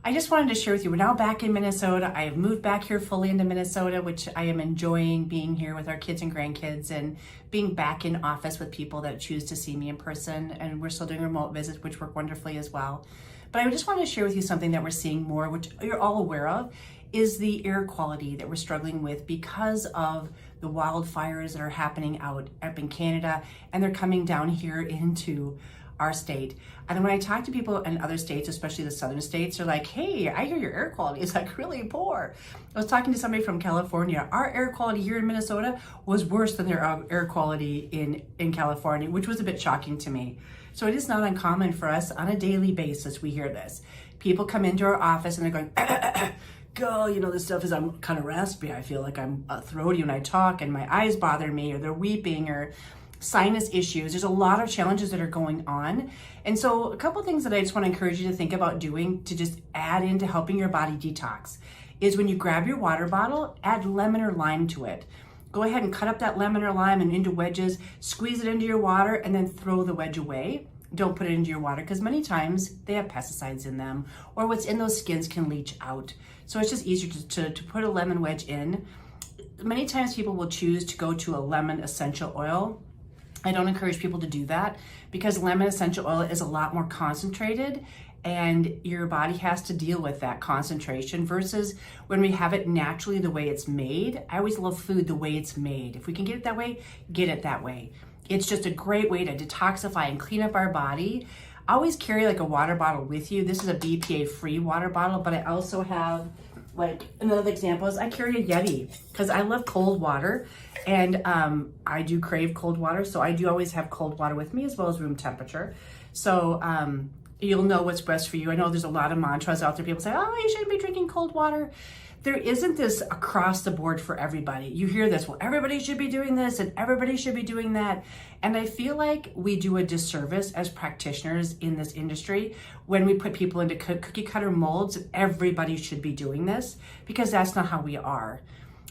I just wanted to share with you, we're now back in Minnesota. I have moved back here fully into Minnesota, which I am enjoying being here with our kids and grandkids and being back in office with people that choose to see me in person. And we're still doing remote visits, which work wonderfully as well. But I just wanted to share with you something that we're seeing more, which you're all aware of, is the air quality that we're struggling with because of the wildfires that are happening up in Canada, and they're coming down here into our state. And when I talk to people in other states, especially the southern states, they're like, hey, I hear your air quality is like really poor. I was talking to somebody from California. Our air quality here in Minnesota was worse than their air quality in California, which was a bit shocking to me. So it is not uncommon for us on a daily basis, we hear this. People come into our office and they're going, go, this stuff is, I'm kind of raspy. I feel like I'm throaty when I talk and my eyes bother me, or they're weeping, or sinus issues. There's a lot of challenges that are going on. And so a couple things that I just want to encourage you to think about doing to just add into helping your body detox is when you grab your water bottle, add lemon or lime to it. Go ahead and cut up that lemon or lime and into wedges, squeeze it into your water, and then throw the wedge away. Don't put it into your water because many times they have pesticides in them, or what's in those skins can leach out. So it's just easier to put a lemon wedge in. Many times people will choose to go to a lemon essential oil. I don't encourage people to do that because lemon essential oil is a lot more concentrated and your body has to deal with that concentration versus when we have it naturally the way it's made. I always love food the way it's made. If we can get it that way, get it that way. It's just a great way to detoxify and clean up our body. I always carry like a water bottle with you. This is a BPA free water bottle, but I also have, like, another example is I carry a Yeti because I love cold water, and I do crave cold water. So I do always have cold water with me as well as room temperature. So you'll know what's best for you. I know there's a lot of mantras out there. People say, oh, you shouldn't be drinking cold water. There isn't this across the board for everybody. You hear this, well, everybody should be doing this and everybody should be doing that. And I feel like we do a disservice as practitioners in this industry when we put people into cookie cutter molds and everybody should be doing this, because that's not how we are.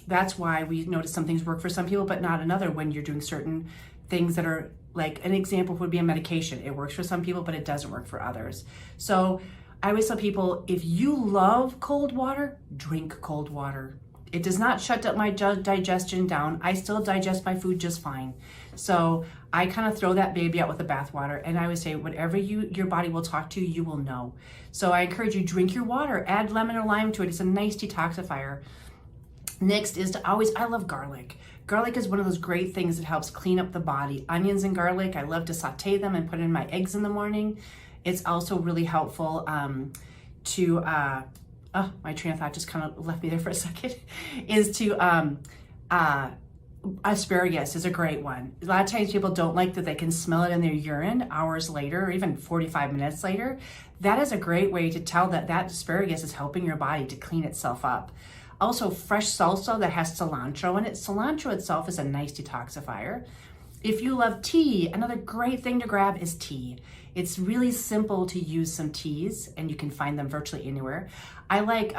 That's why we notice some things work for some people, but not another when you're doing certain things that are, like, an example would be a medication. It works for some people, but it doesn't work for others. So I always tell people, if you love cold water, drink cold water. It does not shut up my digestion down. I still digest my food just fine. So I kind of throw that baby out with the bathwater, and I always say, whatever your body will talk to, you will know. So I encourage you, drink your water, add lemon or lime to it. It's a nice detoxifier. Next is I love garlic. Garlic is one of those great things that helps clean up the body. Onions and garlic, I love to saute them and put in my eggs in the morning. It's also really helpful my train of thought just kind of left me there for a second, is to, asparagus is a great one. A lot of times people don't like that they can smell it in their urine hours later or even 45 minutes later. That is a great way to tell that asparagus is helping your body to clean itself up. Also, fresh salsa that has cilantro in it. Cilantro itself is a nice detoxifier. If you love tea, another great thing to grab is tea. It's really simple to use some teas, and you can find them virtually anywhere. I like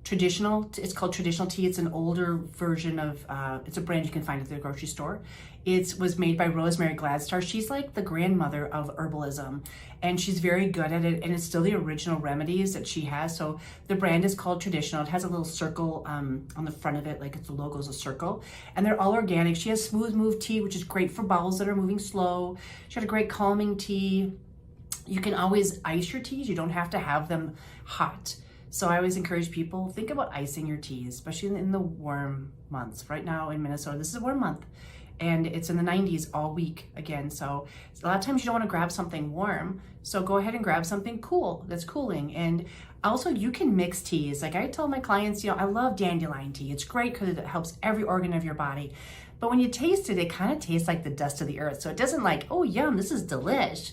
traditional, it's called traditional tea. It's an older version of, it's a brand you can find at the grocery store. It was made by Rosemary Gladstar. She's like the grandmother of herbalism, and she's very good at it, and it's still the original remedies that she has. So the brand is called Traditional. It has a little circle on the front of it, like the logo is a circle, and they're all organic. She has Smooth Move tea, which is great for bowels that are moving slow. She had a great calming tea. You can always ice your teas. You don't have to have them hot. So I always encourage people, think about icing your teas, especially in the warm months. Right now in Minnesota, this is a warm month, and it's in the 90s all week again. So a lot of times you don't want to grab something warm. So go ahead and grab something cool that's cooling. And also you can mix teas. Like I tell my clients, I love dandelion tea. It's great because it helps every organ of your body. But when you taste it, it kind of tastes like the dust of the earth. So it doesn't like, oh yum, this is delish.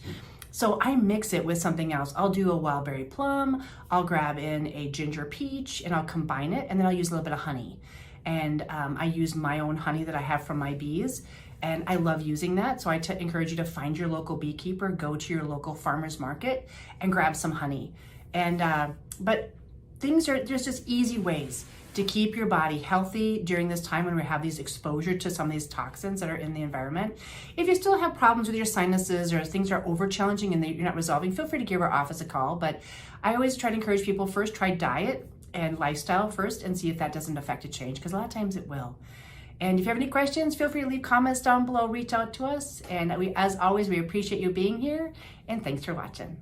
So I mix it with something else. I'll do a wild berry plum, I'll grab in a ginger peach, and I'll combine it, and then I'll use a little bit of honey. And I use my own honey that I have from my bees, and I love using that. So I encourage you to find your local beekeeper, go to your local farmer's market, and grab some honey. And but there's just easy ways to keep your body healthy during this time when we have these exposure to some of these toxins that are in the environment. If you still have problems with your sinuses or things are over challenging and you're not resolving, feel free to give our office a call. But I always try to encourage people, first try diet and lifestyle first and see if that doesn't affect a change, because a lot of times it will. And if you have any questions, feel free to leave comments down below, reach out to us. And as always, we appreciate you being here, and thanks for watching.